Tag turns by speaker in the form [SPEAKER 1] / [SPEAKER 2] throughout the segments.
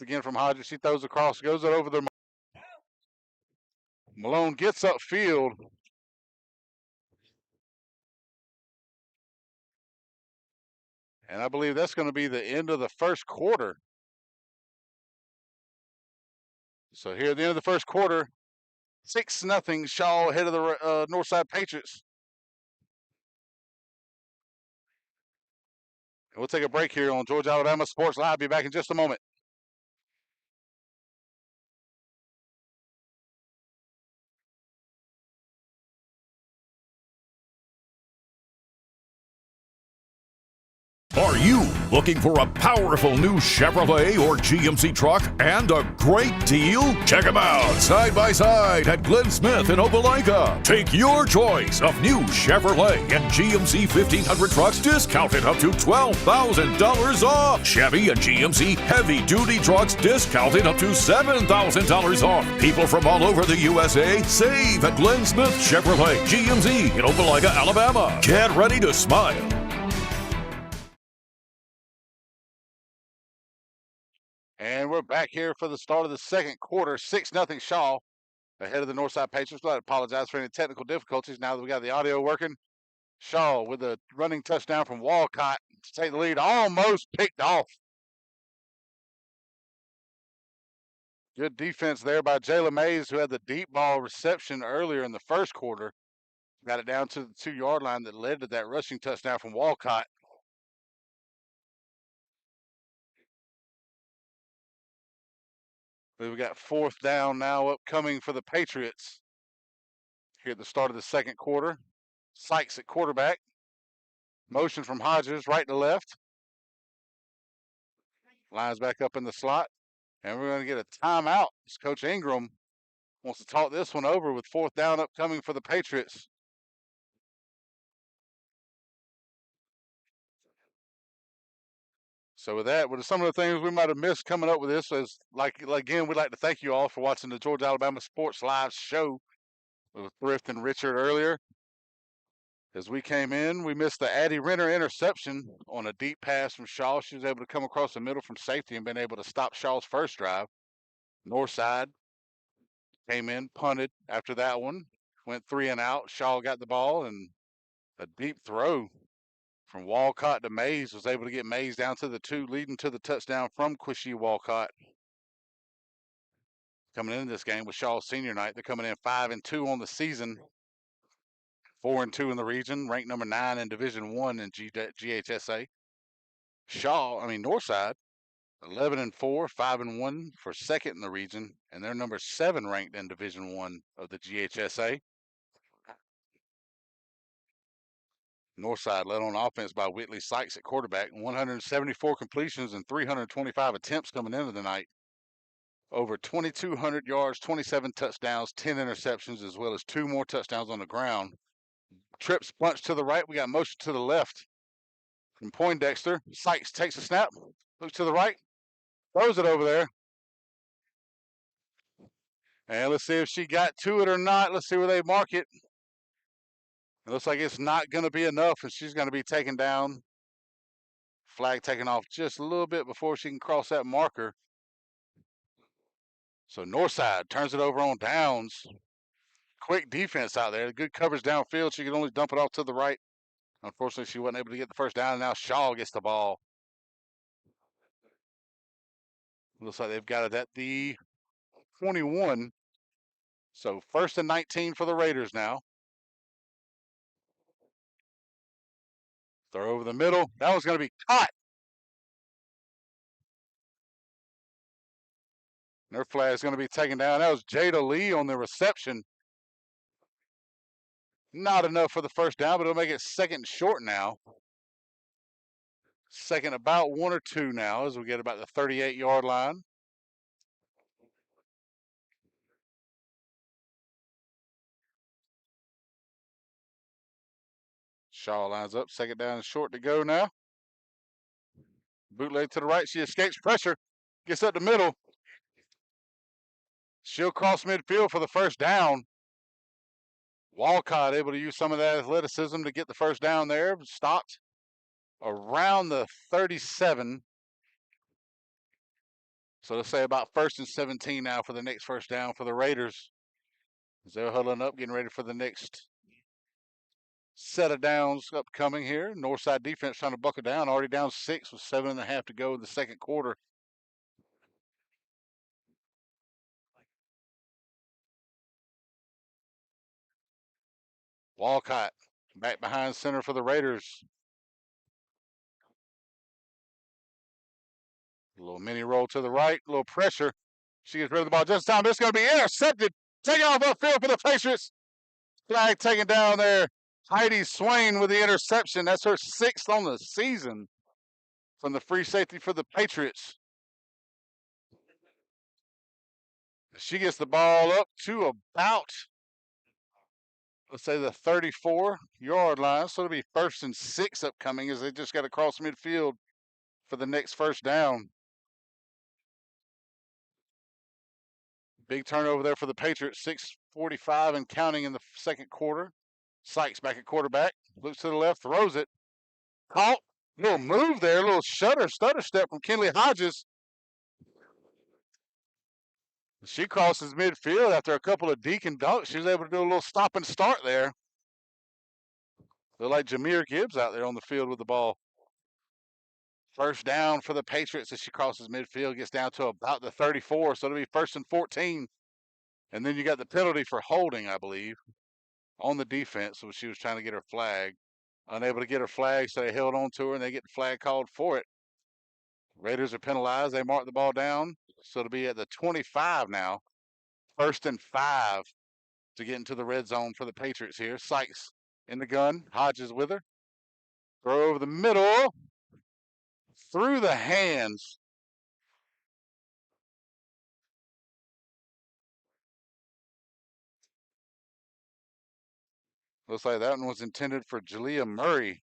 [SPEAKER 1] Once again from Hodges. She throws across, goes it over there. Malone gets upfield. And I believe that's going to be the end of the first quarter. So here at the end of the first quarter, 6-0 Shaw ahead of the Northside Patriots. And we'll take a break here on Georgia Alabama Sports Live. Be back in just a moment.
[SPEAKER 2] Are you looking for a powerful new Chevrolet or GMC truck and a great deal? Check them out side by side at Glenn Smith in Opelika. Take your choice of new Chevrolet and GMC 1500 trucks discounted up to $12,000 off. Chevy and GMC heavy-duty trucks discounted up to $7,000 off. People from all over the USA save at Glenn Smith Chevrolet GMC in Opelika, Alabama. Get ready to smile.
[SPEAKER 1] And we're back here for the start of the second quarter. 6-0 Shaw ahead of the Northside Patriots. I apologize for any technical difficulties now that we got the audio working. Shaw with a running touchdown from Walcott to take the lead. Almost picked off. Good defense there by Jayla Mays, who had the deep ball reception earlier in the first quarter. Got it down to the 2-yard line that led to that rushing touchdown from Walcott. We got fourth down now upcoming for the Patriots here at the start of the second quarter. Sykes at quarterback. Motion from Hodges right to left. Lines back up in the slot. And we're going to get a timeout. Coach Ingram wants to talk this one over with fourth down upcoming for the Patriots. So with that, what are some of the things we might have missed coming up with this? Is again, we'd like to thank you all for watching the Georgia Alabama Sports Live show with Thrift and Richard earlier. As we came in, we missed the Addie Renner interception on a deep pass from Shaw. She was able to come across the middle from safety and been able to stop Shaw's first drive. Northside came in, punted after that one, went 3 and out. Shaw got the ball, and a deep throw from Walcott to Mays was able to get Mays down to the 2, leading to the touchdown from Quishie Walcott. Coming into this game with Shaw's senior night, they're coming in 5-2 on the season, 4-2 in the region, ranked number 9 in Division I in GHSA. Northside, 11-4, 5-1 for second in the region, and they're number 7 ranked in Division I of the GHSA. Northside led on offense by Whitley Sykes at quarterback, 174 completions and 325 attempts coming into the night. Over 2,200 yards, 27 touchdowns, 10 interceptions, as well as 2 more touchdowns on the ground. Trips bunch to the right. We got motion to the left from Poindexter. Sykes takes a snap, looks to the right, throws it over there. And let's see if she got to it or not. Let's see where they mark it. It looks like it's not going to be enough, and she's going to be taken down. Flag taken off just a little bit before she can cross that marker. So Northside turns it over on downs. Quick defense out there. Good coverage downfield. She could only dump it off to the right. Unfortunately, she wasn't able to get the first down, and now Shaw gets the ball. Looks like they've got it at the 21. So 1st and 19 for the Raiders now. Throw over the middle. That was going to be caught. Their flag is going to be taken down. That was Jada Lee on the reception. Not enough for the first down, but it'll make it second short now. Second about 1 or 2 now as we get about the 38-yard line. Shaw lines up. Second down and short to go now. Bootleg to the right. She escapes pressure. Gets up the middle. She'll cross midfield for the first down. Walcott able to use some of that athleticism to get the first down there. Stopped around the 37. So let's say about 1st and 17 now for the next first down for the Raiders. As they're huddling up, getting ready for the next set of downs upcoming here. Northside defense trying to buckle down, already down 6 with 7.5 to go in the second quarter. Walcott back behind center for the Raiders. A little mini roll to the right, a little pressure. She gets rid of the ball just in time. It's going to be intercepted. Taking off upfield for the Patriots. Flag taken down there. Heidi Swain with the interception. That's her 6th on the season from the free safety for the Patriots. She gets the ball up to about, let's say, the 34-yard line. So it'll be 1st and 6 upcoming as they just got to cross midfield for the next first down. Big turnover there for the Patriots. 6:45 and counting in the second quarter. Sykes back at quarterback. Looks to the left, throws it. Caught. Little move there, little stutter step from Kinley Hodges. She crosses midfield after a couple of Deacon dunks. She was able to do a little stop and start there. Look like Jameer Gibbs out there on the field with the ball. First down for the Patriots as she crosses midfield, gets down to about the 34, so it'll be 1st and 14. And then you got the penalty for holding, I believe, on the defense. So she was trying to get her flag. Unable to get her flag, so they held on to her, and they get the flag called for it. Raiders are penalized. They mark the ball down, so it'll be at the 25 now. 1st and 5 to get into the red zone for the Patriots here. Sykes in the gun. Hodges with her. Throw over the middle. Through the hands. Looks like that one was intended for Jalea Murray.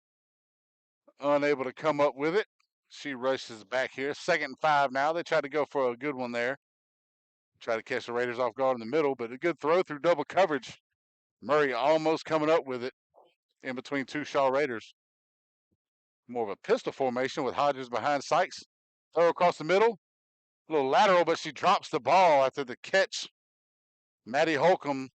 [SPEAKER 1] Unable to come up with it. She rushes back here. 2nd and 5 now. They tried to go for a good one there. Try to catch the Raiders off guard in the middle, but a good throw through double coverage. Murray almost coming up with it in between 2 Shaw Raiders. More of a pistol formation with Hodges behind Sykes. Throw across the middle. A little lateral, but she drops the ball after the catch. Maddie Holcomb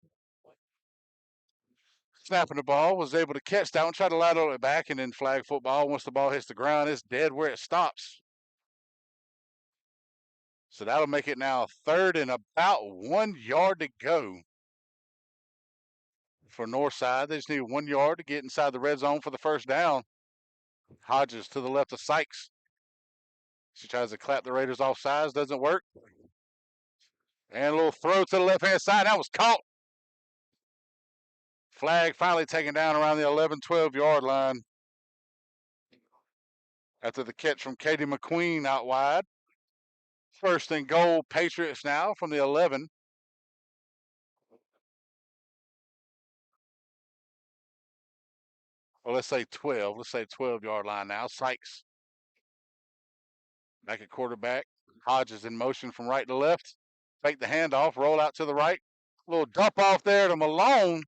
[SPEAKER 1] snapping the ball, was able to catch that one, try to lateral it back, and then flag football. Once the ball hits the ground, it's dead where it stops. So that'll make it now 3rd and about 1 yard to go for Northside. They just need 1 yard to get inside the red zone for the first down. Hodges to the left of Sykes. She tries to clap the Raiders off sides, doesn't work. And a little throw to the left-hand side. That was caught. Flag finally taken down around the 11, 12-yard line after the catch from Katie McQueen out wide. 1st and goal, Patriots now from the 11. Well, let's say 12. Let's say 12-yard line now. Sykes back at quarterback. Hodges in motion from right to left. Take the handoff, roll out to the right. A little dump off there to Malone.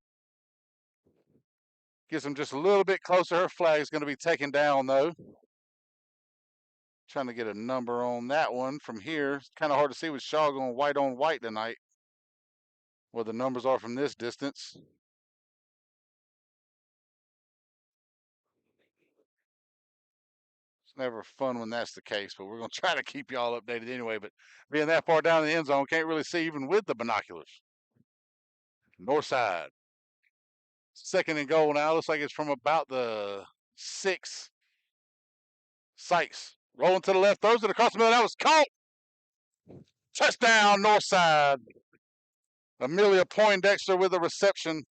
[SPEAKER 1] Gets him just a little bit closer. Her flag is going to be taken down, though. Trying to get a number on that one from here. It's kind of hard to see with Shaw going white on white tonight. What the numbers are from this distance. It's never fun when that's the case, but we're going to try to keep y'all updated anyway. But being that far down in the end zone, can't really see even with the binoculars. Northside. 2nd and goal now. Looks like it's from about the 6. Sykes rolling to the left, throws it across the middle. That was caught. Touchdown, Northside. Amelia Poindexter with a reception.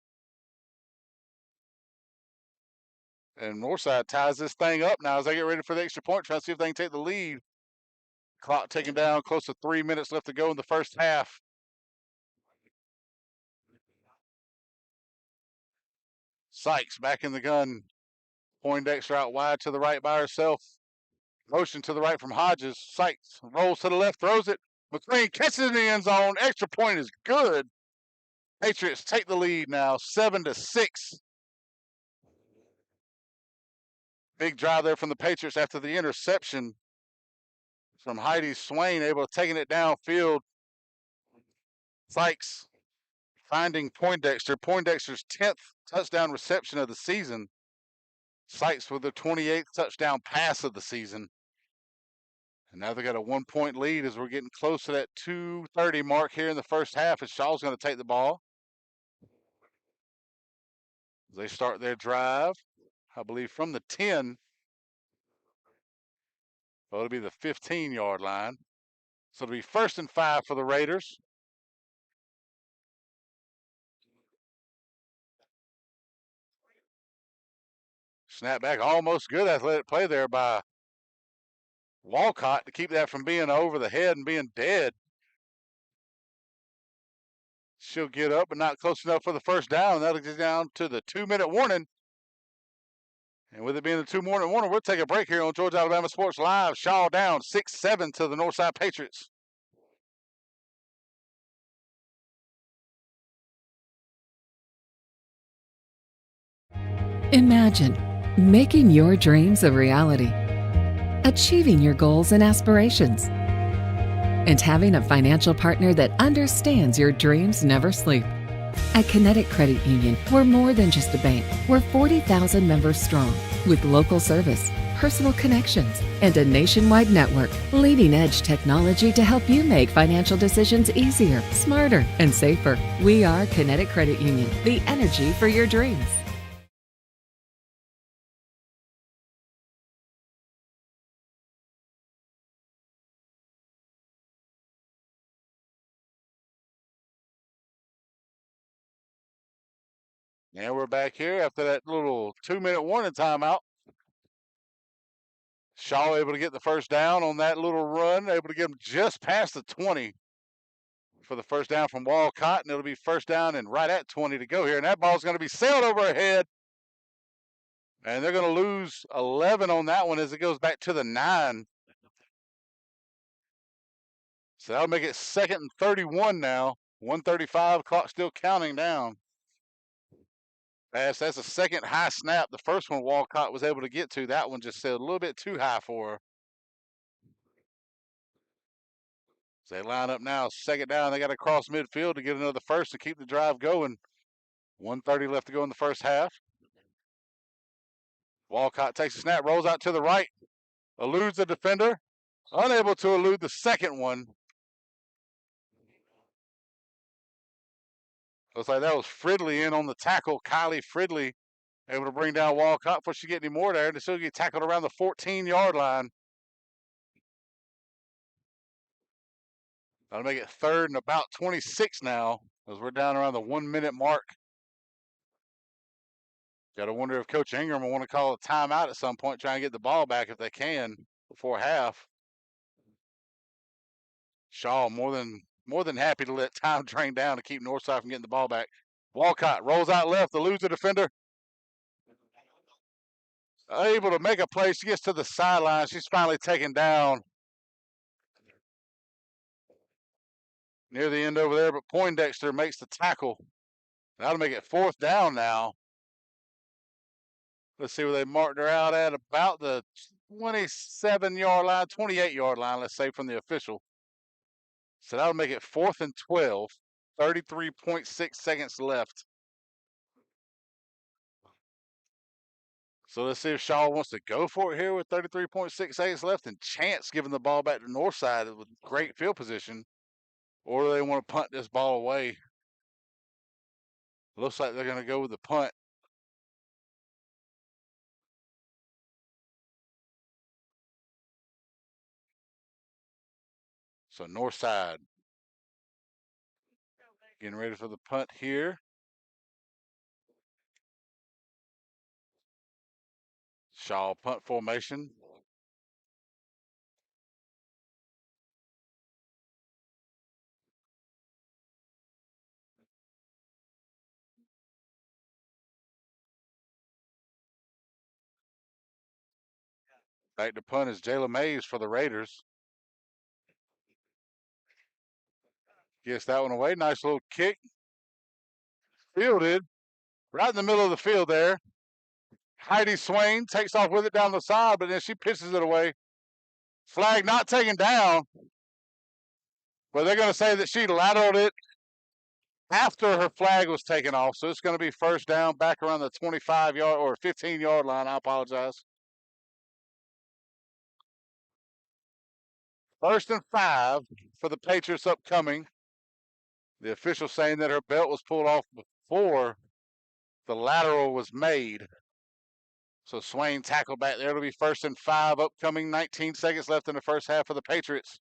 [SPEAKER 1] And Northside ties this thing up now as they get ready for the extra point, trying to see if they can take the lead. Clock taking down, close to 3 minutes left to go in the first half. Sykes back in the gun. Poindexter out wide to the right by herself. Motion to the right from Hodges. Sykes rolls to the left, throws it. McLean catches it in the end zone. Extra point is good. Patriots take the lead now, 7-6. Big drive there from the Patriots after the interception. from Heidi Swain, able to taking it downfield. Sykes finding Poindexter. Poindexter's 10th touchdown reception of the season. Sykes with the 28th touchdown pass of the season. And now they got a 1-point lead as we're getting close to that 2:30 mark here in the first half as Shaw's going to take the ball. They start their drive, I believe, from the 10. Well, it'll be the 15-yard line. So it'll be 1st and 5 for the Raiders. Snap back, almost good athletic play there by Walcott to keep that from being over the head and being dead. She'll get up, but not close enough for the first down. That'll get down to the 2-minute warning. And with it being the 2-minute warning, we'll take a break here on Georgia Alabama Sports Live. Shaw down 6-7 to the Northside Patriots.
[SPEAKER 3] Imagine making your dreams a reality, achieving your goals and aspirations, and having a financial partner that understands your dreams never sleep. At Kinetic Credit Union, we're more than just a bank. We're 40,000 members strong, with local service, personal connections, and a nationwide network. Leading-edge technology to help you make financial decisions easier, smarter, and safer. We are Kinetic Credit Union, the energy for your dreams.
[SPEAKER 1] And we're back here after that little 2-minute warning timeout. Shaw able to get the first down on that little run, able to get him just past the 20 for the first down from Walcott, and it'll be first down and right at 20 to go here. And that ball's going to be sailed over her head. And they're going to lose 11 on that one as it goes back to the 9. So that'll make it 2nd and 31 now. 1:35, clock still counting down. That's a second high snap. The first one Walcott was able to get to. That one just sailed a little bit too high for her. So they line up now, 2nd down. They got to cross midfield to get another first to keep the drive going. 1:30 left to go in the first half. Walcott takes a snap, rolls out to the right, eludes the defender, unable to elude the second one. Looks like that was Fridley in on the tackle. Kylie Fridley able to bring down Walcott before she get any more there, and still get tackled around the 14-yard line. That'll make it 3rd and about 26 now, as we're down around the 1-minute mark. Got to wonder if Coach Ingram will want to call a timeout at some point, try and get the ball back if they can before half. Shaw more than happy to let time drain down to keep Northside from getting the ball back. Walcott rolls out left, eludes the defender. Able to make a play. She gets to the sideline. She's finally taken down near the end over there, but Poindexter makes the tackle. That'll make it 4th down now. Let's see where they marked her out at, about the 27-yard line, 28-yard line, let's say, from the official. So that'll make it 4th and 12, 33.6 seconds left. So let's see if Shaw wants to go for it here with 33.6 seconds left and chance giving the ball back to Northside with great field position. Or do they want to punt this ball away? Looks like they're going to go with the punt. So Northside getting ready for the punt here. Shaw punt formation. Back to punt is Jayla Mays for the Raiders. Gets that one away. Nice little kick. Fielded right in the middle of the field there. Heidi Swain takes off with it down the side, but then she pitches it away. Flag not taken down, but they're going to say that she lateraled it after her flag was taken off. So it's going to be first down back around the 25-yard or 15-yard line. I apologize. 1st and 5 for the Patriots upcoming. The official saying that her belt was pulled off before the lateral was made. So Swain tackled back there. It'll be 1st and 5 upcoming. 19 seconds left in the first half for the Patriots.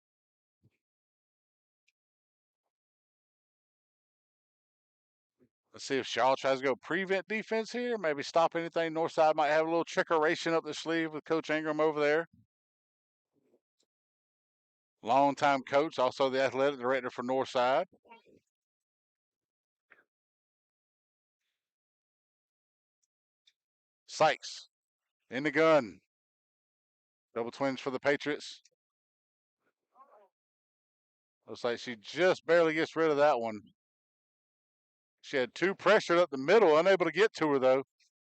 [SPEAKER 1] Let's see if Shaw tries to go prevent defense here. Maybe stop anything. Northside might have a little trickeration up the sleeve with Coach Ingram over there. Longtime coach, also the athletic director for Northside. Sykes in the gun. Double twins for the Patriots. Looks like she just barely gets rid of that one. She had 2 pressured up the middle, unable to get to her, though.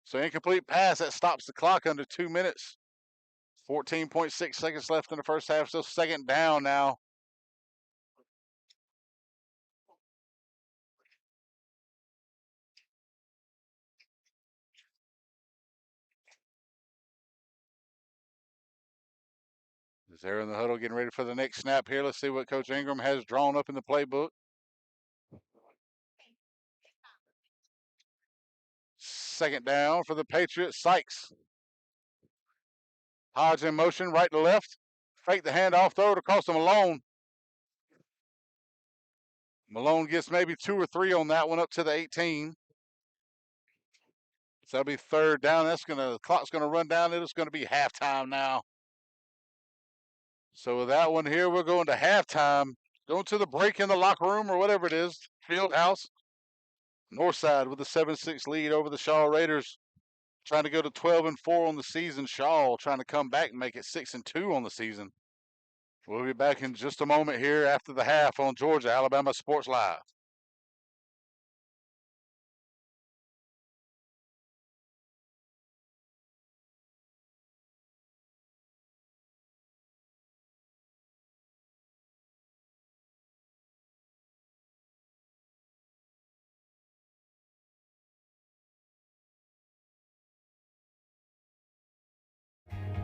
[SPEAKER 1] So incomplete pass, that stops the clock under 2 minutes. 14.6 seconds left in the first half, so 2nd down now. They're in the huddle getting ready for the next snap here. Let's see what Coach Ingram has drawn up in the playbook. 2nd down for the Patriots. Sykes. Hodge in motion, right to left. Fake the handoff, throw it across to Malone. Malone gets maybe 2 or 3 on that one up to the 18. So that'll be 3rd down. The clock's gonna run down. It's gonna be halftime now. So with that one here, we're going to halftime. Going to the break in the locker room or whatever it is, field house. Northside with a 7-6 lead over the Shaw Raiders. Trying to go to 12-4 on the season. Shaw trying to come back and make it 6-2 on the season. We'll be back in just a moment here after the half on Georgia Alabama Sports Live.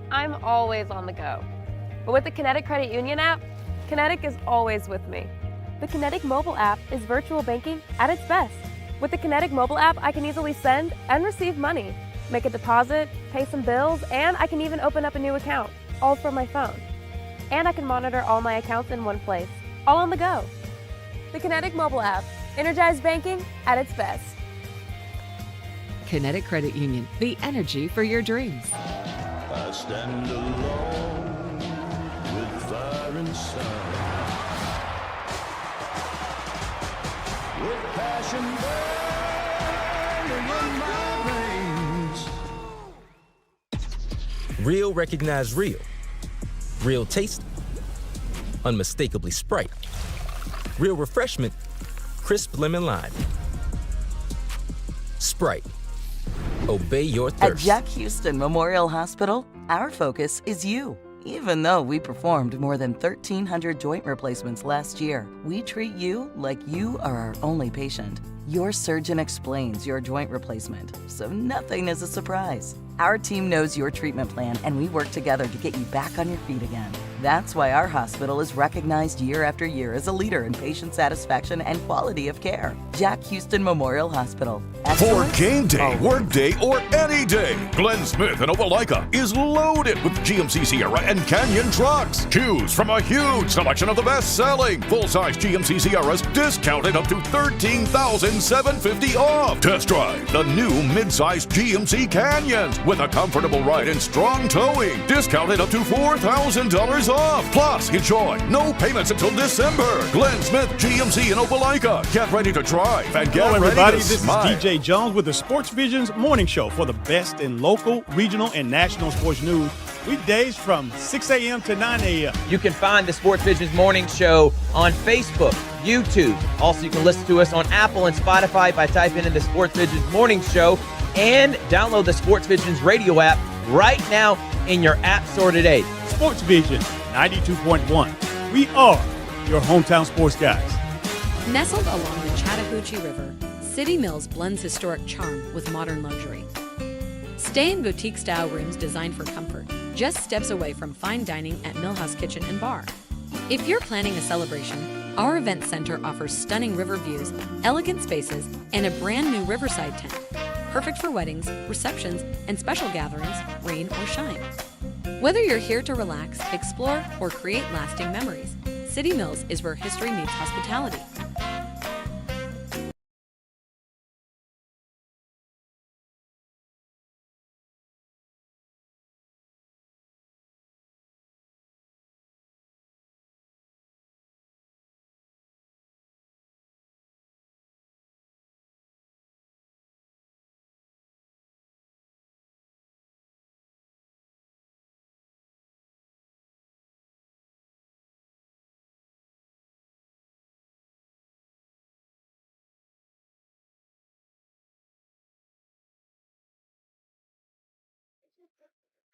[SPEAKER 4] I'm always on the go. But with the Kinetic Credit Union app, Kinetic is always with me. The Kinetic mobile app is virtual banking at its best. With the Kinetic mobile app, I can easily send and receive money, make a deposit, pay some bills, and I can even open up a new account, all from my phone. And I can monitor all my accounts in one place, all on the go. The Kinetic mobile app, energized banking at its best.
[SPEAKER 3] Kinetic Credit Union, the energy for your dreams.
[SPEAKER 5] I stand alone with fire inside, with passion burning in my veins.
[SPEAKER 6] Real recognize real. Real taste, unmistakably Sprite. Real refreshment, crisp lemon lime. Sprite. Obey your thirst.
[SPEAKER 7] At Jack Houston Memorial Hospital, our focus is you. Even though we performed more than 1,300 joint replacements last year, we treat you like you are our only patient. Your surgeon explains your joint replacement, so nothing is a surprise. Our team knows your treatment plan, and we work together to get you back on your feet again. That's why our hospital is recognized year after year as a leader in patient satisfaction and quality of care. Jack Houston Memorial Hospital.
[SPEAKER 2] For
[SPEAKER 7] Excellence
[SPEAKER 2] game day,
[SPEAKER 7] always.
[SPEAKER 2] work day, or any day, Glenn Smith in Opelika is loaded with GMC Sierra and Canyon trucks. Choose from a huge selection of the best-selling full-size GMC Sierras, discounted up to $13,750 off. Test drive the new mid-size GMC Canyons with a comfortable ride and strong towing, discounted up to $4,000 off. Plus, enjoy no payments until December. Glenn Smith GMC in Opelika. Get ready to drive and get
[SPEAKER 8] Hello,
[SPEAKER 2] ready
[SPEAKER 8] everybody.
[SPEAKER 2] to
[SPEAKER 8] This
[SPEAKER 2] smile.
[SPEAKER 8] is DJ Jones with the Sports Visions Morning Show for the best in local, regional, and national sports news. Weekdays from 6 a.m. to 9 a.m.
[SPEAKER 9] You can find the Sports Visions Morning Show on Facebook, YouTube. Also, you can listen to us on Apple and Spotify by typing in the Sports Visions Morning Show, and download the Sports Visions radio app right now in your app store today.
[SPEAKER 8] Sports Vision, 92.1. We are your hometown sports guys.
[SPEAKER 10] Nestled along the Chattahoochee River, City Mills blends historic charm with modern luxury. Stay in boutique-style rooms designed for comfort, just steps away from fine dining at Millhouse Kitchen and Bar. If you're planning a celebration, our event center offers stunning river views, elegant spaces, and a brand new riverside tent, perfect for weddings, receptions, and special gatherings, rain or shine. Whether you're here to relax, explore, or create lasting memories, City Mills is where history meets hospitality.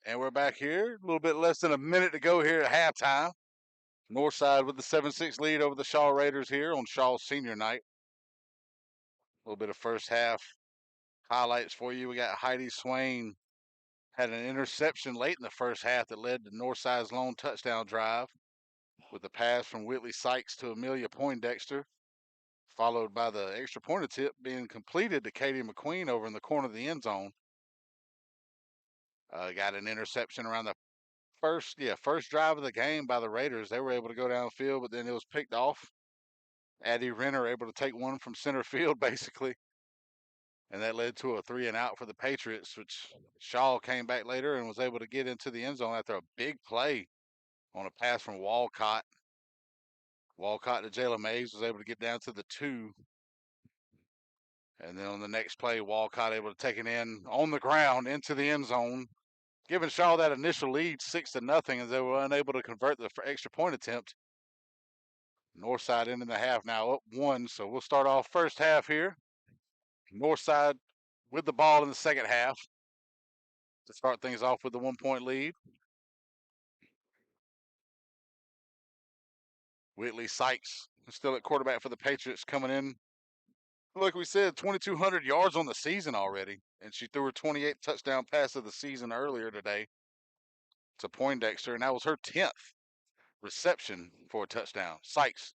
[SPEAKER 1] And we're back here. A little bit less than a minute to go here at halftime. Northside with the 7-6 lead over the Shaw Raiders here on Shaw's senior night. A little bit of first half highlights for you. We got Heidi Swain had an interception late in the first half that led to Northside's lone touchdown drive with a pass from Whitley Sykes to Amelia Poindexter, followed by the extra point attempt being completed to Katie McQueen over in the corner of the end zone. Got an interception around the first drive of the game by the Raiders. They were able to go downfield, but then it was picked off. Addie Renner able to take one from center field, basically. And that led to a 3-and-out for the Patriots, which Shaw came back later and was able to get into the end zone after a big play on a pass from Walcott. Walcott to Jayla Mays was able to get down to the 2. And then on the next play, Walcott able to take it in on the ground into the end zone, giving Shaw that initial lead 6-0, as they were unable to convert the extra point attempt. Northside ending the half now up 1, so we'll start off first half here. Northside with the ball in the second half to start things off with the 1-point lead. Whitley Sykes still at quarterback for the Patriots, coming in, like we said, 2,200 yards on the season already, and she threw her 28th touchdown pass of the season earlier today to Poindexter, and that was her 10th reception for a touchdown. Sykes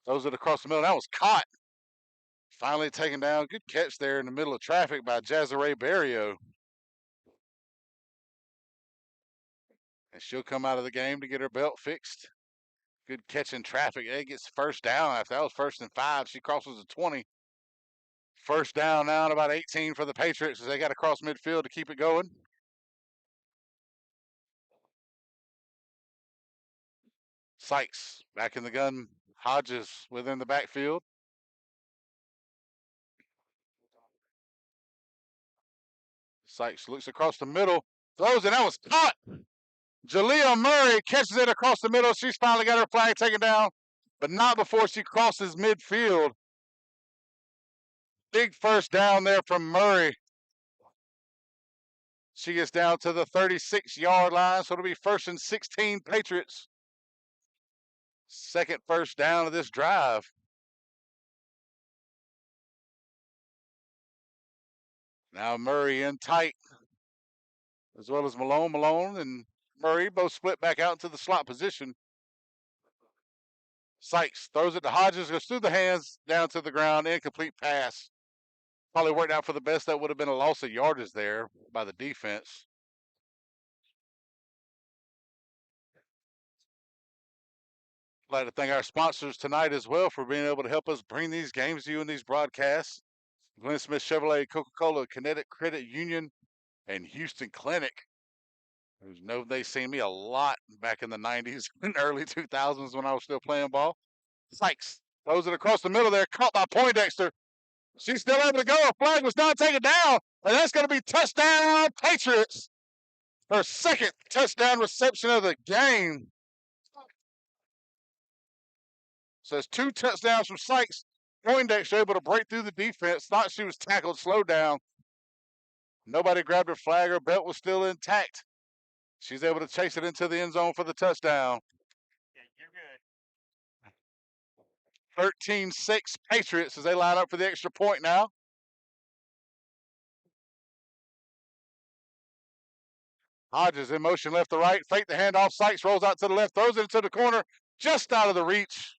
[SPEAKER 1] throws it across the middle. That was caught. Finally taken down. Good catch there in the middle of traffic by Jazzaray Barrio. And she'll come out of the game to get her belt fixed. Good catch in traffic. It gets first down after that was 1st and 5. She crosses the 20. First down now at about 18 for the Patriots as they got to cross midfield to keep it going. Sykes back in the gun. Hodges within the backfield. Sykes looks across the middle, throws it. That was caught. Jalea Murray catches it across the middle. She's finally got her flag taken down, but not before she crosses midfield. Big first down there from Murray. She gets down to the 36-yard line, so it'll be 1st and 16 Patriots. Second first down of this drive. Now Murray in tight, as well as Malone. Malone and Murray both split back out into the slot position. Sykes throws it to Hodges, goes through the hands, down to the ground, incomplete pass. Probably worked out for the best. That would have been a loss of yardage there by the defense. I'd like to thank our sponsors tonight as well for being able to help us bring these games to you in these broadcasts. Glenn Smith Chevrolet, Coca-Cola, Kinetic Credit Union, and Houston Clinic. They seen me a lot back in the 90s and early 2000s when I was still playing ball. Sykes throws it across the middle there, caught by Poindexter. She's still able to go. A flag was not taken down, and that's going to be touchdown Patriots. Her second touchdown reception of the game. So it's 2 touchdowns from Sykes. Poindexter able to break through the defense. Thought she was tackled, slowed down. Nobody grabbed her flag. Her belt was still intact. She's able to chase it into the end zone for the touchdown. 13-6 Patriots as they line up for the extra point now. Hodges in motion left to right, fake the handoff, Sykes rolls out to the left, throws it into the corner, just out of the reach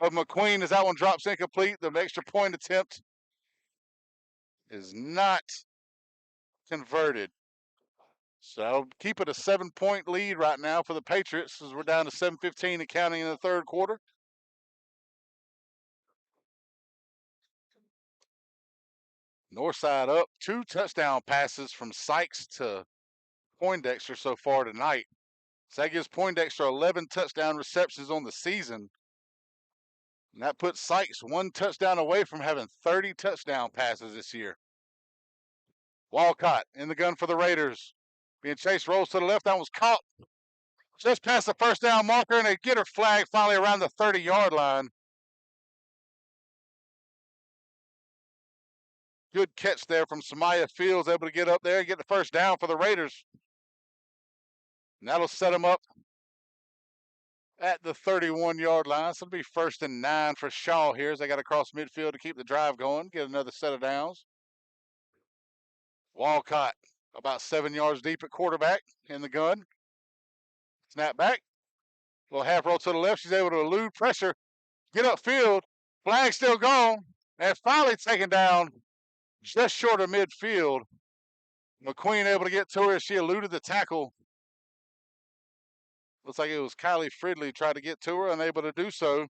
[SPEAKER 1] of McQueen as that one drops incomplete. The extra point attempt is not converted. So keep it a 7-point lead right now for the Patriots as we're down to 7:15 and counting in the third quarter. Northside up 2 touchdown passes from Sykes to Poindexter so far tonight. So that gives Poindexter 11 touchdown receptions on the season. And that puts Sykes 1 touchdown away from having 30 touchdown passes this year. Walcott in the gun for the Raiders. Being chased, rolls to the left. That was caught just past the first down marker, and they get her flag finally around the 30-yard line. Good catch there from Samaya Fields, able to get up there and get the first down for the Raiders. And that'll set them up at the 31-yard line. So it'll be 1st and 9 for Shaw here as they got across midfield to keep the drive going, get another set of downs. Walcott about 7 yards deep at quarterback in the gun. Snap back. Little half roll to the left. She's able to elude pressure, get upfield. Flag still gone, and finally taken down just short of midfield. McQueen able to get to her as she eluded the tackle. Looks like it was Kylie Fridley tried to get to her, unable to do so.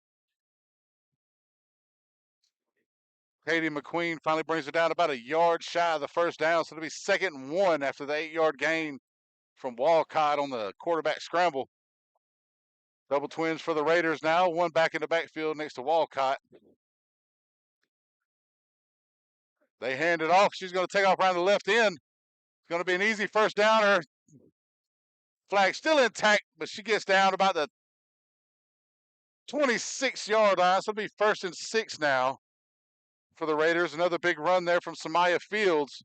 [SPEAKER 1] Katie McQueen finally brings it down about a yard shy of the first down, so it'll be 2nd and 1 after the 8-yard gain from Walcott on the quarterback scramble. Double twins for the Raiders now, one back in the backfield next to Walcott. They hand it off. She's going to take off around the left end. It's going to be an easy first down. Her flag still intact, but she gets down about the 26-yard line, so it'll be 1st and 6 now for the Raiders. Another big run there from Samaya Fields.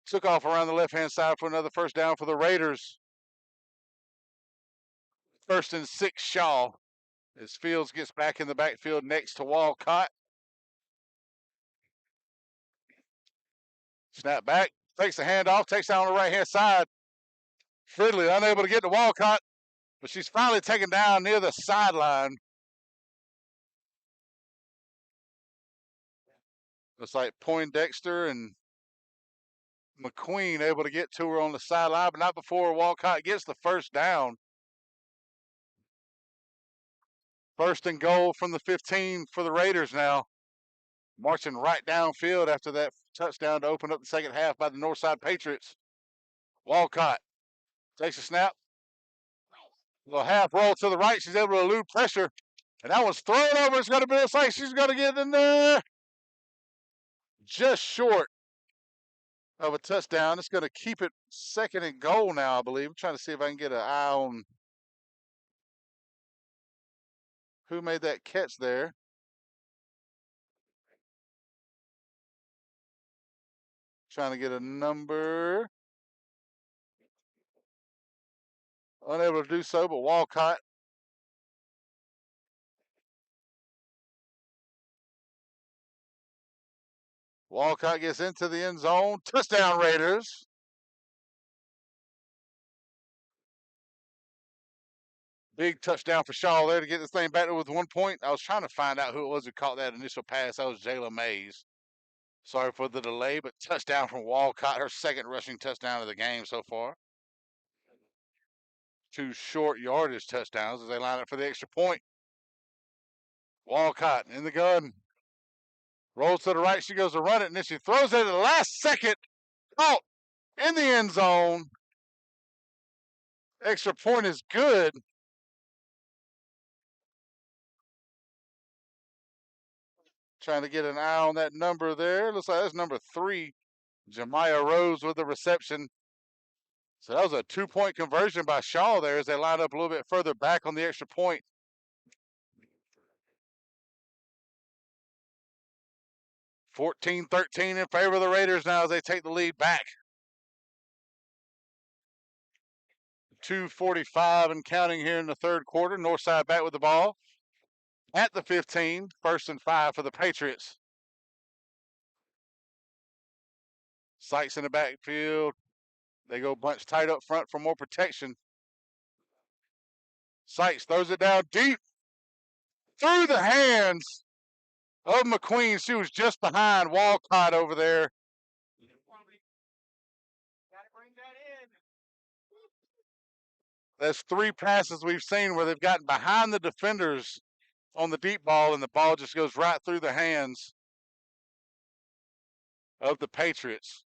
[SPEAKER 1] Took off around the left-hand side for another first down for the Raiders. 1st and 6 Shaw as Fields gets back in the backfield next to Walcott. Snap back, takes the handoff, takes down on the right-hand side. Fridley unable to get to Walcott, but she's finally taken down near the sideline. Looks like Poindexter and McQueen able to get to her on the sideline, but not before Walcott gets the first down. 1st and goal from the 15 for the Raiders now. Marching right downfield after that touchdown to open up the second half by the Northside Patriots. Walcott takes a snap. A little half roll to the right. She's able to elude pressure. And that one's thrown over. It's going to be looks like she's going to get in there. Just short of a touchdown. It's going to keep it 2nd and goal now, I believe. I'm trying to see if I can get an eye on who made that catch there. Trying to get a number. Unable to do so, but Walcott. Walcott gets into the end zone. Touchdown Raiders. Big touchdown for Shaw there to get this thing back with 1 point. I was trying to find out who it was who caught that initial pass. That was Jayla Mays. Sorry for the delay, but touchdown from Walcott, her 2nd rushing touchdown of the game so far. 2 short yardage touchdowns as they line up for the extra point. Walcott in the gun. Rolls to the right. She goes to run it, and then she throws it at the last second. Caught in the end zone. Extra point is good. Trying to get an eye on that number there. Looks like that's number 3. Jemiah Rose with the reception. So that was a 2-point conversion by Shaw there as they line up a little bit further back on the extra point. 14-13 in favor of the Raiders now as they take the lead back. 2:45 and counting here in the third quarter. Northside back with the ball at the 15, 1st and 5 for the Patriots. Sykes in the backfield. They go bunch tight up front for more protection. Sykes throws it down deep through the hands of McQueen. She was just behind Walcott over there. That's 3 passes we've seen where they've gotten behind the defenders on the deep ball, and the ball just goes right through the hands of the Patriots.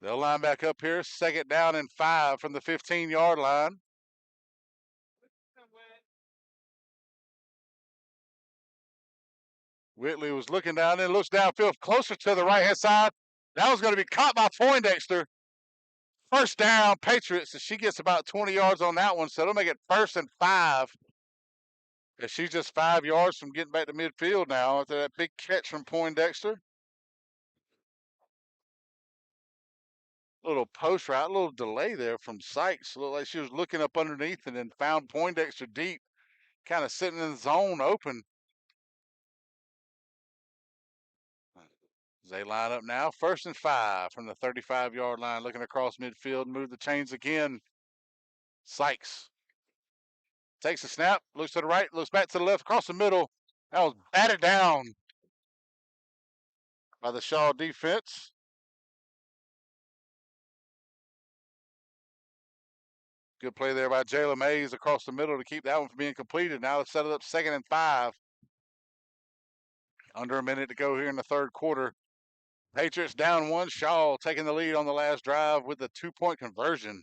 [SPEAKER 1] They'll line back up here, 2nd down and 5 from the 15-yard line. Whitley was looking down and looks downfield closer to the right-hand side. That was going to be caught by Poindexter. 1st down, Patriots, and she gets about 20 yards on that one, so it'll make it 1st and 5. And she's just 5 yards from getting back to midfield now after that big catch from Poindexter. Little post route, a little delay there from Sykes. Looked like she was looking up underneath and then found Poindexter deep, kind of sitting in the zone open. As they line up now, 1st and 5 from the 35-yard line, looking across midfield, move the chains again. Sykes takes a snap, looks to the right, looks back to the left, across the middle. That was batted down by the Shaw defense. Good play there by Jayla Mays across the middle to keep that one from being completed. Now let's set it up 2nd and 5. Under a minute to go here in the third quarter. Patriots down 1. Shaw taking the lead on the last drive with the 2-point conversion.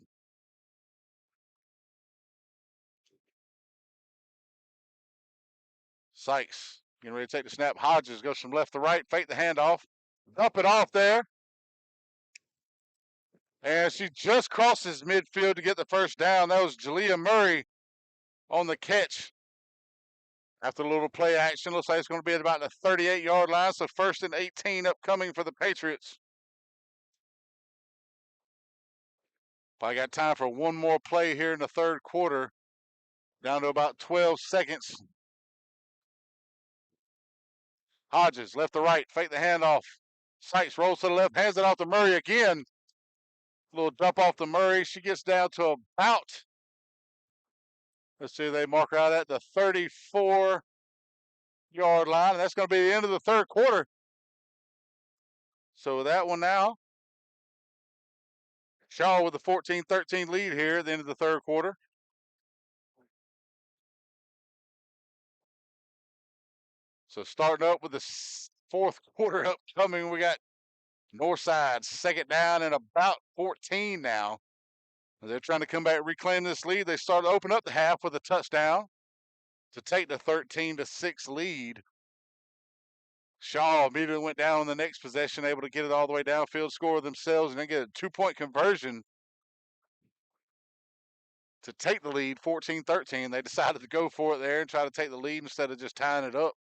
[SPEAKER 1] Sykes getting ready to take the snap. Hodges goes from left to right, fake the handoff, dump it off there. And she just crosses midfield to get the 1st down. That was Jalea Murray on the catch. After a little play action, looks like it's going to be at about the 38-yard line. So 1st and 18 upcoming for the Patriots. I got time for one more play here in the third quarter. Down to about 12 seconds. Hodges, left to right, fake the handoff. Sykes rolls to the left, hands it off to Murray again. Little dump off to Murray. She gets down to about, let's see, they mark her out at the 34-yard line. And that's going to be the end of the third quarter. So that one now, Shaw with the 14-13 lead here at the end of the third quarter. So starting up with the fourth quarter upcoming, we got Northside 2nd down and about 14 now. They're trying to come back, reclaim this lead. They started to open up the half with a touchdown to take the 13-6 lead. Shaw immediately went down on the next possession, able to get it all the way downfield, score themselves, and then get a 2-point conversion to take the lead, 14-13. They decided to go for it there and try to take the lead instead of just tying it up.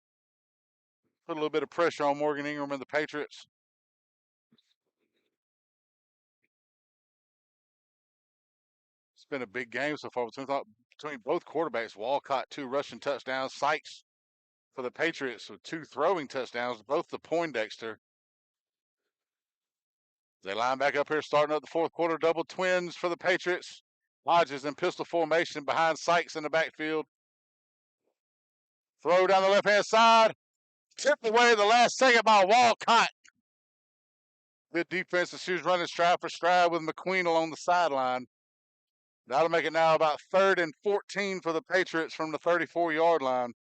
[SPEAKER 1] Put a little bit of pressure on Morgan Ingram and the Patriots. It's been a big game so far between both quarterbacks. Walcott, 2 rushing touchdowns. Sykes for the Patriots with 2 throwing touchdowns, both to Poindexter. They line back up here, starting up the fourth quarter. Double twins for the Patriots. Hodges in pistol formation behind Sykes in the backfield. Throw down the left-hand side. Tipped away the last second by Walcott. Good defense as she was running stride for stride with McQueen along the sideline. That'll make it now about 3rd and 14 for the Patriots from the 34-yard line.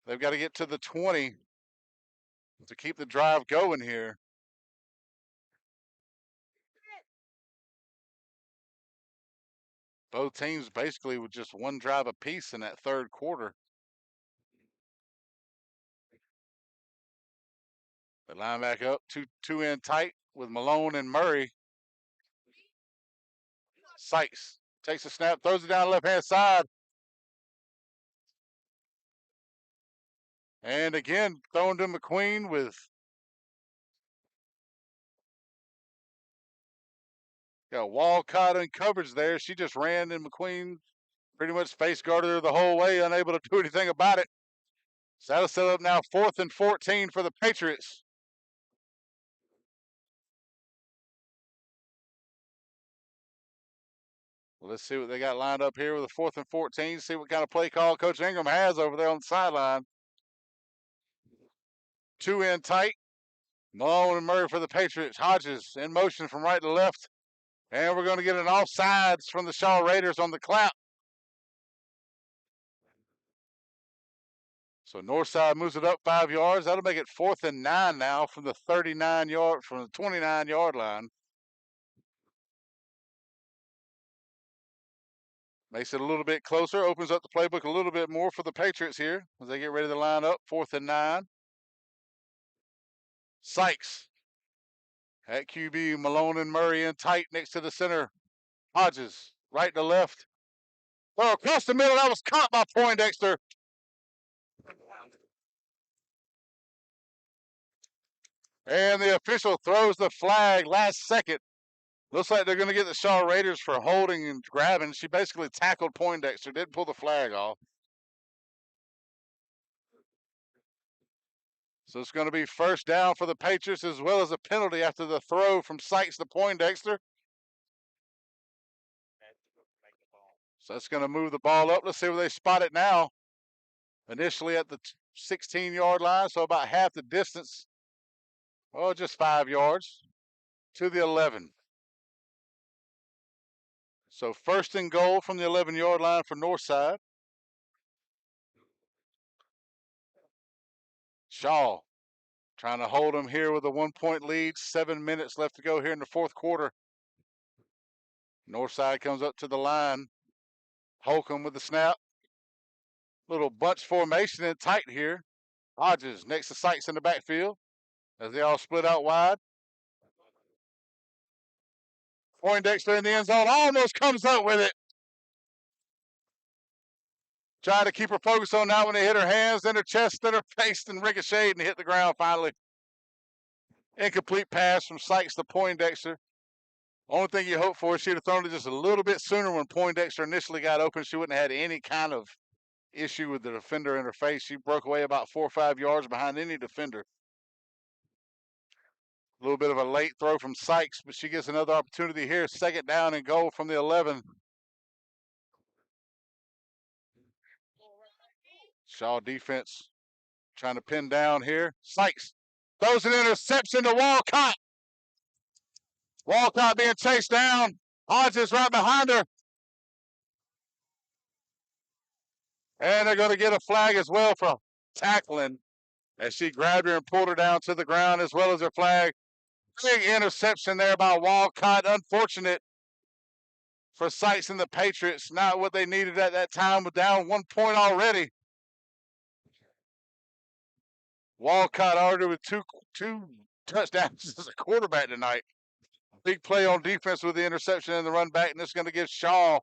[SPEAKER 1] They've got to get to the 20 to keep the drive going here. Both teams basically with just one drive apiece in that third quarter. They line back up, two in tight with Malone and Murray. Sykes takes a snap, throws it down the left-hand side. And again, thrown to McQueen with Got Walcott in coverage there. She just ran, and McQueen pretty much face guarded her the whole way, unable to do anything about it. So that'll set up now 4th and 14 for the Patriots. Well, let's see what they got lined up here with a 4th and 14. See what kind of play call Coach Ingram has over there on the sideline. 2 in tight. Malone and Murray for the Patriots. Hodges in motion from right to left. And we're going to get an offsides from the Shaw Raiders on the clap. So Northside moves it up 5 yards. That'll make it 4th and 9 now from the 29-yard line. Makes it a little bit closer. Opens up the playbook a little bit more for the Patriots here as they get ready to line up. 4th and 9. Sykes at QB. Malone and Murray in tight next to the center. Hodges right to left. Oh, across the middle. That was caught by Poindexter. And the official throws the flag last second. Looks like they're going to get the Shaw Raiders for holding and grabbing. She basically tackled Poindexter, didn't pull the flag off. So it's going to be first down for the Patriots as well as a penalty after the throw from Sykes to Poindexter. So that's going to move the ball up. Let's see where they spot it now. Initially at the 16-yard line, so about half the distance. Oh, just 5 yards to the 11. So first and goal from the 11-yard line for Northside. Shaw trying to hold them here with a 1-point lead. 7 minutes left to go here in the fourth quarter. Northside comes up to the line. Holcomb with the snap. Little bunch formation in tight here. Hodges next to Sykes in the backfield as they all split out wide. Poindexter in the end zone almost comes up with it. Tried to keep her focused on that when they hit her hands, then her chest, then her face, and ricocheted and hit the ground finally. Incomplete pass from Sykes to Poindexter. Only thing you hope for is she'd have thrown it just a little bit sooner when Poindexter initially got open. She wouldn't have had any kind of issue with the defender in her face. She broke away about 4 or 5 yards behind any defender. A little bit of a late throw from Sykes, but she gets another opportunity here. 2nd down and goal from the 11. Shaw defense trying to pin down here. Sykes throws an interception to Walcott. Walcott being chased down. Hodges right behind her. And they're going to get a flag as well for tackling as she grabbed her and pulled her down to the ground as well as her flag. Big interception there by Walcott. Unfortunate for Sykes and the Patriots. Not what they needed at that time. With down 1 point already. Walcott already with two touchdowns as a quarterback tonight. Big play on defense with the interception and the run back, and it's going to give Shaw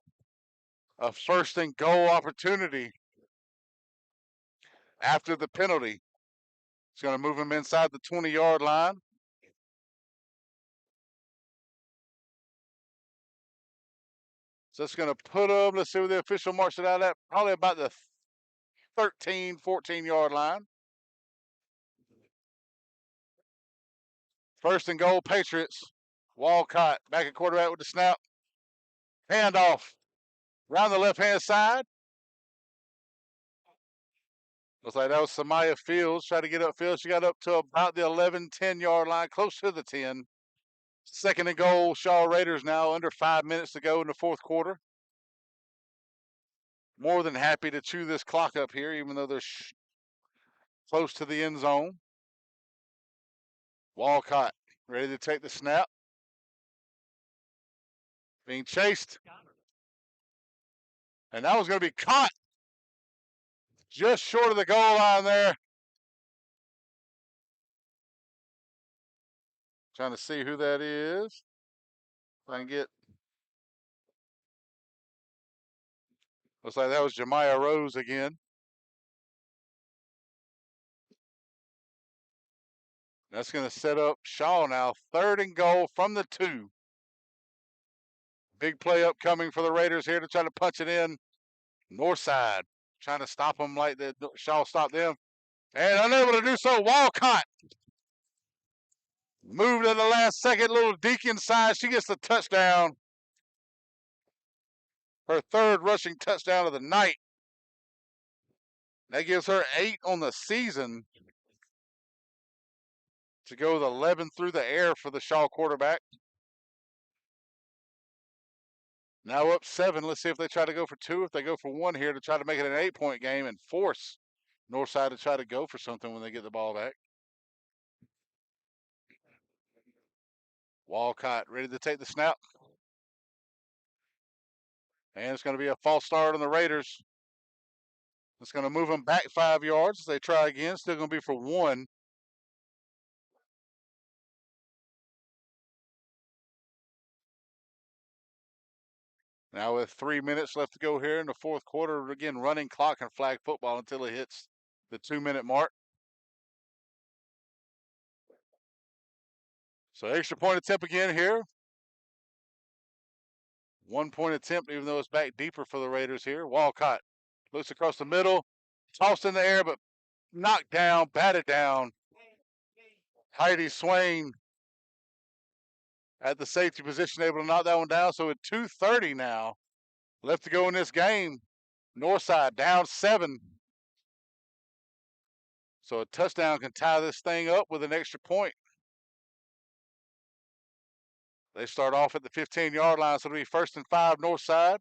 [SPEAKER 1] a first and goal opportunity after the penalty. It's going to move him inside the 20-yard line. So it's going to put him, let's see where the official marks it out at, probably about the 13, 14-yard line. First and goal, Patriots. Walcott back at quarterback with the snap. Handoff around the left-hand side. Looks like that was Samaya Fields trying to get upfield. She got up to about the 11, 10-yard line, close to the 10. 2nd and goal, Shaw Raiders now under 5 minutes to go in the fourth quarter. More than happy to chew this clock up here, even though they're close to the end zone. Walcott ready to take the snap. Being chased. And that was going to be caught just short of the goal line there. Trying to see who that is. If I can get. Looks like that was Jemiah Rose again. That's going to set up Shaw now. 3rd and goal from the 2. Big play upcoming for the Raiders here to try to punch it in. Northside trying to stop them like the Shaw stopped them. And unable to do so, Walcott moved at the last second, little Deke inside. She gets the touchdown. Her third rushing touchdown of the night. That gives her 8 on the season to go with 11 through the air for the Shaw quarterback. Now up 7. Let's see if they try to go for 2. If they go for 1 here to try to make it an 8-point game and force Northside to try to go for something when they get the ball back. Walcott ready to take the snap. And it's going to be a false start on the Raiders. It's going to move them back 5 yards as they try again. Still going to be for 1. Now with 3 minutes left to go here in the fourth quarter, again, running clock and flag football until it hits the 2-minute mark. So extra point attempt again here. 1-point attempt, even though it's back deeper for the Raiders here. Walcott looks across the middle, tossed in the air, but knocked down, batted down. Heidi Swain at the safety position, able to knock that one down. So with 2:30 now left to go in this game, Northside down 7. So a touchdown can tie this thing up with an extra point. They start off at the 15-yard line, so it'll be 1st and 5 Northside.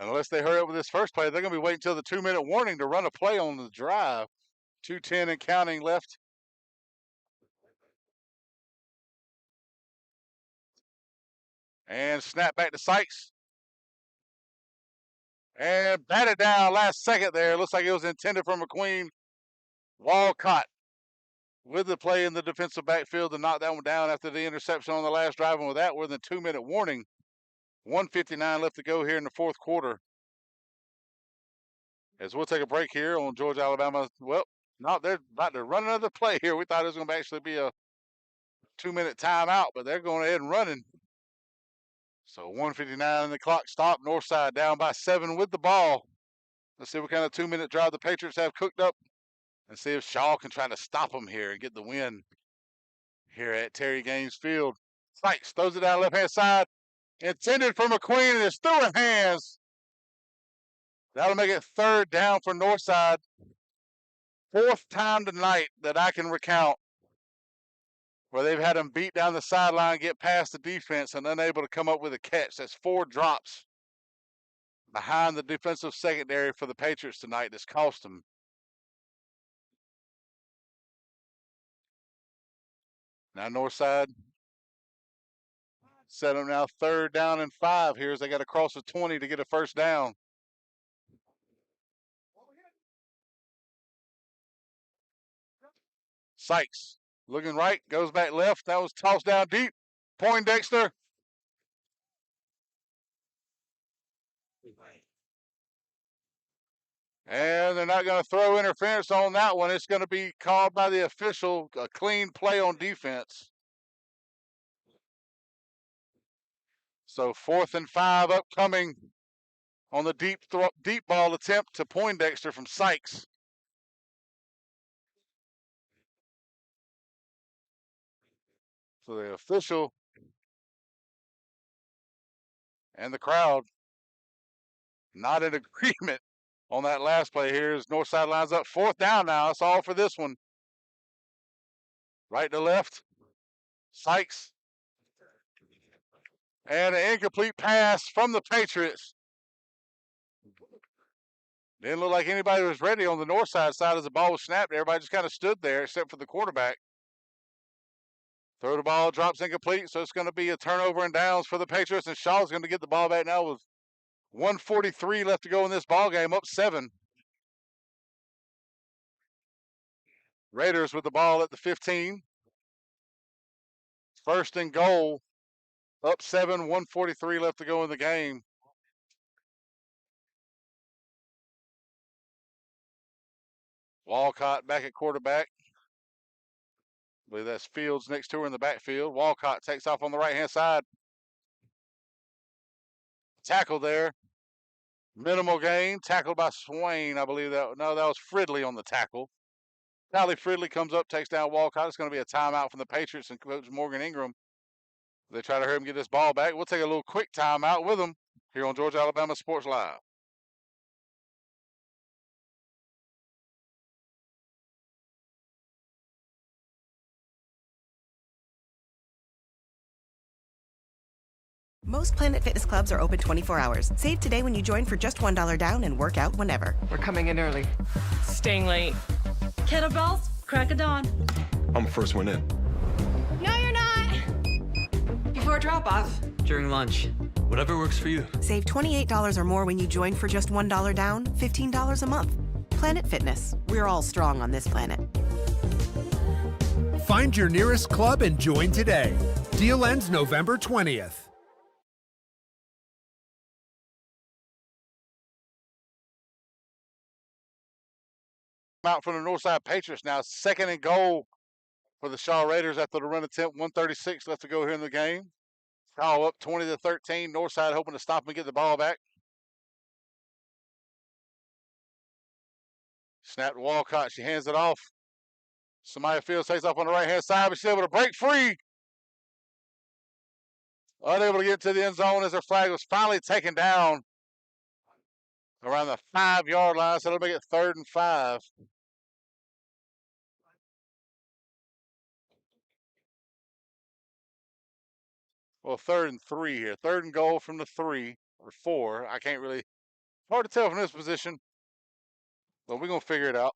[SPEAKER 1] Unless they hurry up with this first play, they're going to be waiting until the 2-minute warning to run a play on the drive. 2:10 and counting left. And snap back to Sykes. And batted down last second there. Looks like it was intended for McQueen. Walcott with the play in the defensive backfield to knock that one down after the interception on the last drive. And with that, we're in the 2-minute warning. 1:59 left to go here in the fourth quarter. As we'll take a break here on Georgia, Alabama. Well, no, they're about to run another play here. We thought it was going to actually be a 2-minute timeout, but they're going ahead and running. So 1:59 and the clock stopped. Northside down by 7 with the ball. Let's see what kind of 2-minute drive the Patriots have cooked up and see if Shaw can try to stop them here and get the win here at Terry Gaines Field. Sykes throws it down left-hand side. Intended for McQueen and it's through her hands. That'll make it 3rd down for Northside. 4th time tonight that I can recount where they've had them beat down the sideline, get past the defense, and unable to come up with a catch. That's 4 drops behind the defensive secondary for the Patriots tonight that's cost them. Now Northside set them now 3rd down and 5 here as they got to cross the 20 to get a 1st down. Sykes looking right, goes back left. That was tossed down deep. Poindexter. And they're not going to throw interference on that one. It's going to be called by the official, a clean play on defense. So 4th and 5 upcoming on the deep ball attempt to Poindexter from Sykes. So the official and the crowd not in agreement on that last play here as Northside lines up 4th down now. That's all for this one. Right to left. Sykes. And an incomplete pass from the Patriots. Didn't look like anybody was ready on the Northside side as the ball was snapped. Everybody just kind of stood there except for the quarterback. Throw the ball, drops incomplete, so it's going to be a turnover and downs for the Patriots, and Shaw's going to get the ball back now with 1:43 left to go in this ball game, up 7. Raiders with the ball at the 15. 1st and goal, up 7, 1:43 left to go in the game. Walcott back at quarterback. I believe that's Fields next to her in the backfield. Walcott takes off on the right-hand side. tackle there. Minimal gain, tackled by Swain, I believe that. No, that was Fridley on the tackle. Tally Fridley comes up, takes down Walcott. It's going to be a timeout from the Patriots and Coach Morgan Ingram. They try to hurry him get this ball back. We'll take a little quick timeout with them here on Georgia Alabama Sports Live.
[SPEAKER 11] Most Planet Fitness clubs are open 24 hours. Save today when you join for just $1 down and work out whenever.
[SPEAKER 12] We're coming in early.
[SPEAKER 13] Staying late.
[SPEAKER 14] Kettlebells, crack of dawn.
[SPEAKER 15] I'm the first one in.
[SPEAKER 14] No, you're not.
[SPEAKER 12] Before drop-off.
[SPEAKER 16] During lunch. Whatever works for you.
[SPEAKER 11] Save $28 or more when you join for just $1 down, $15 a month. Planet Fitness. We're all strong on this planet.
[SPEAKER 17] Find your nearest club and join today. Deal ends November 20th.
[SPEAKER 1] Out from the Northside Patriots now, 2nd and goal for the Shaw Raiders after the run attempt. 1:36 left to go here in the game. Shaw up 20-13. Northside hoping to stop and get the ball back. Snap to Walcott. She hands it off. Samaya Fields takes off on the right-hand side, but she's able to break free. Unable to get to the end zone as her flag was finally taken down around the 5-yard line, so it'll make it 3rd and 5. Well, 3rd and 3 here. 3rd and goal from the 3 or 4. I can't really, hard to tell from this position, but we're going to figure it out.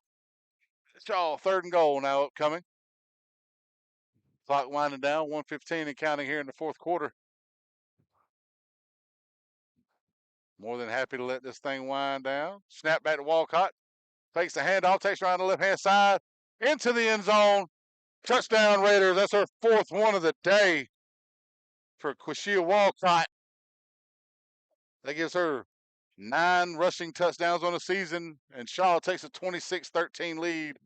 [SPEAKER 1] Shaw, 3rd and goal now upcoming. Clock winding down, 1:15 and counting here in the 4th quarter. More than happy to let this thing wind down. Snap back to Walcott. Takes the handoff, takes around the left-hand side, into the end zone. Touchdown Raiders. That's her 4th one of the day for Quishia Walcott. That gives her 9 rushing touchdowns on the season, and Shaw takes a 26-13 lead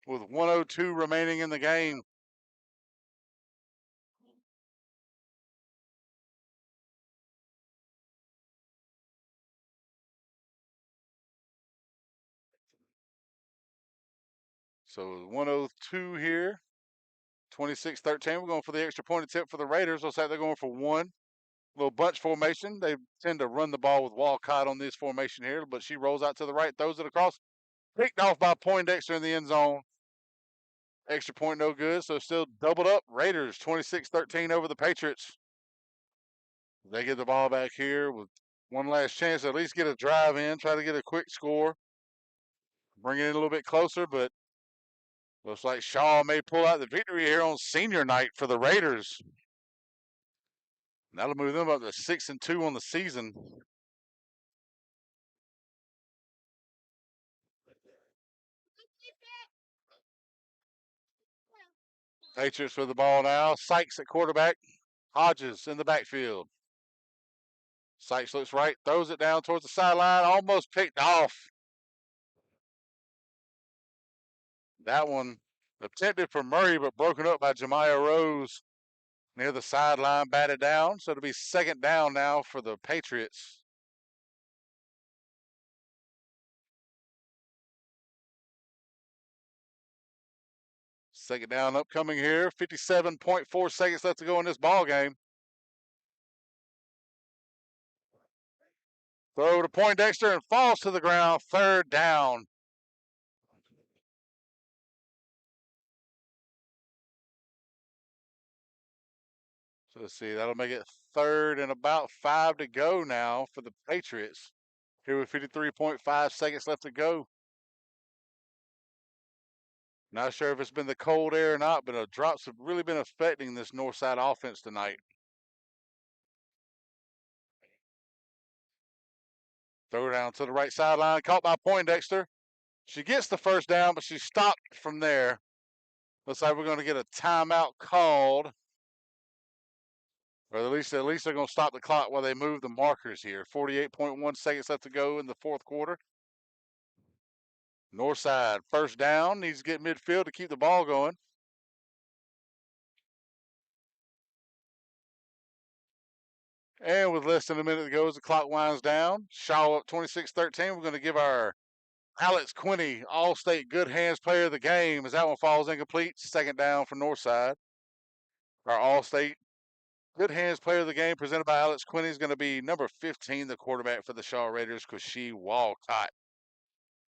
[SPEAKER 1] with 1:02 remaining in the game. So 1:02 here, 26-13. We're going for the extra point attempt for the Raiders. Looks like they're going for 1. Little bunch formation. They tend to run the ball with Walcott on this formation here, but she rolls out to the right, throws it across. Picked off by Poindexter in the end zone. Extra point no good, so still doubled up. Raiders 26-13 over the Patriots. They get the ball back here with one last chance to at least get a drive in, try to get a quick score. Bring it in a little bit closer, but looks like Shaw may pull out the victory here on senior night for the Raiders. That'll move them up to 6-2 on the season. Patriots with the ball now. Sykes at quarterback. Hodges in the backfield. Sykes looks right, throws it down towards the sideline, almost picked off. That one attempted for Murray, but broken up by Jemiah Rose near the sideline, batted down. So it'll be 2nd down now for the Patriots. Second down upcoming here. 57.4 seconds left to go in this ball game. Throw to Poindexter and falls to the ground. 3rd down. So let's see, that'll make it 3rd and about 5 to go now for the Patriots. Here with 53.5 seconds left to go. Not sure if it's been the cold air or not, but drops have really been affecting this Northside offense tonight. Throw down to the right sideline, caught by Poindexter. She gets the 1st down, but she's stopped from there. Looks like we're going to get a timeout called. Or at least they're going to stop the clock while they move the markers here. 48.1 seconds left to go in the 4th quarter. Northside, 1st down, needs to get midfield to keep the ball going. And with less than a minute to go as the clock winds down, Shaw up 26-13. We're going to give our Alex Quinney All-State Good Hands Player of the Game as that one falls incomplete. Second down for Northside. Our All-State Good Hands Player of the Game presented by Alex Quinney is going to be number 15, the quarterback for the Shaw Raiders, Kwesi Walcott.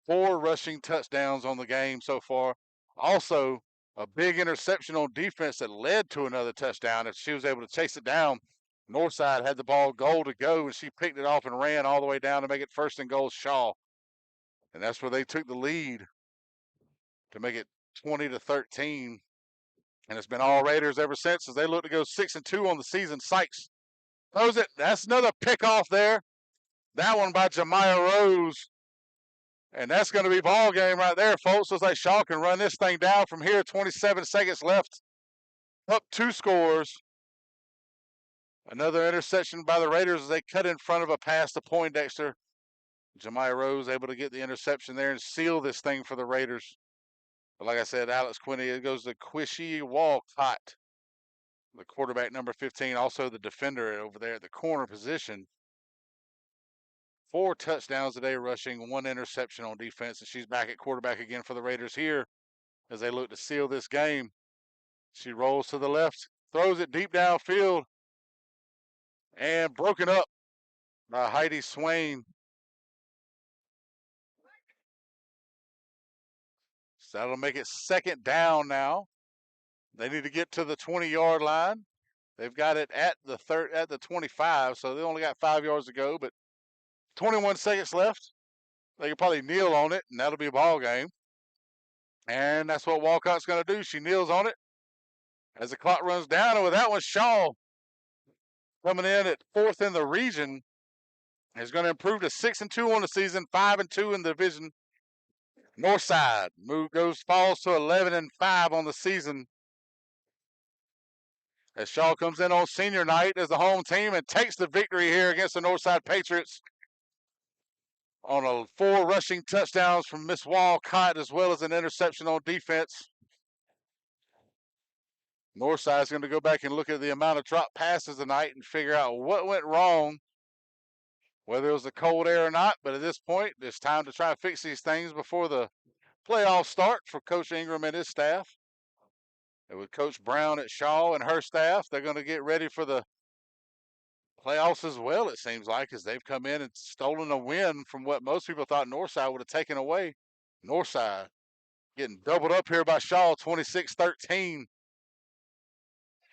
[SPEAKER 1] 4 rushing touchdowns on the game so far. Also, a big interception on defense that led to another touchdown. If she was able to chase it down, Northside had the ball goal to go, and she picked it off and ran all the way down to make it first and goal Shaw. And that's where they took the lead to make it 20-13. And it's been all Raiders ever since as they look to go 6-2 on the season. Sykes throws it. That's another pick off there. That one by Jemiah Rose. And that's going to be ball game right there, folks. Looks like Shaw can run this thing down from here. 27 seconds left. Up 2 scores. Another interception by the Raiders as they cut in front of a pass to Poindexter. Jemiah Rose able to get the interception there and seal this thing for the Raiders. But like I said, Alex Quinney, it goes to Kwesi Walcott, the quarterback number 15, also the defender over there at the corner position. 4 touchdowns today rushing, 1 interception on defense, and she's back at quarterback again for the Raiders here as they look to seal this game. She rolls to the left, throws it deep downfield, and broken up by Heidi Swain. So that'll make it second down now. They need to get to the 20-yard line. They've got it at the 25, so they only got 5 yards to go, but 21 seconds left. They could probably kneel on it, and that'll be a ball game. And that's what Walcott's going to do. She kneels on it as the clock runs down. And with that one, Shaw coming in at 4th in the region is going to improve to 6-2 on the season, 5-2 in the division. Northside falls to 11-5 on the season as Shaw comes in on senior night as the home team and takes the victory here against the Northside Patriots on 4 rushing touchdowns from Miss Walcott as well as an interception on defense. Northside's going to go back and look at the amount of drop passes tonight and figure out what went wrong, whether it was the cold air or not. But at this point, it's time to try to fix these things before the playoffs start for Coach Ingram and his staff. And with Coach Brown at Shaw and her staff, they're going to get ready for the playoffs as well, it seems like, as they've come in and stolen a win from what most people thought Northside would have taken away. Northside getting doubled up here by Shaw, 26-13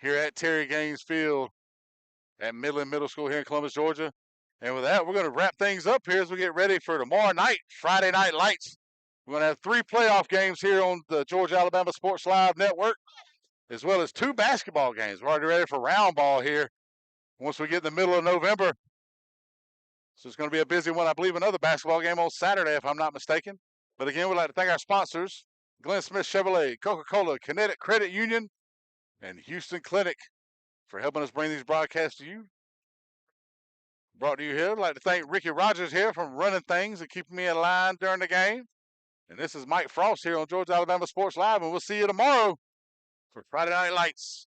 [SPEAKER 1] here at Terry Gaines Field at Midland Middle School here in Columbus, Georgia. And with that, we're going to wrap things up here as we get ready for tomorrow night, Friday Night Lights. We're going to have 3 playoff games here on the Georgia-Alabama Sports Live Network, as well as 2 basketball games. We're already ready for round ball here once we get in the middle of November. So it's going to be a busy one. I believe another basketball game on Saturday, if I'm not mistaken. But again, we'd like to thank our sponsors, Glenn Smith Chevrolet, Coca-Cola, Kinetic Credit Union, and Houston Clinic for helping us bring these broadcasts to you. Brought to you here. I'd like to thank Ricky Rogers here from running things and keeping me in line during the game. And this is Mike Frost here on Georgia Alabama Sports Live, and we'll see you tomorrow for Friday Night Lights.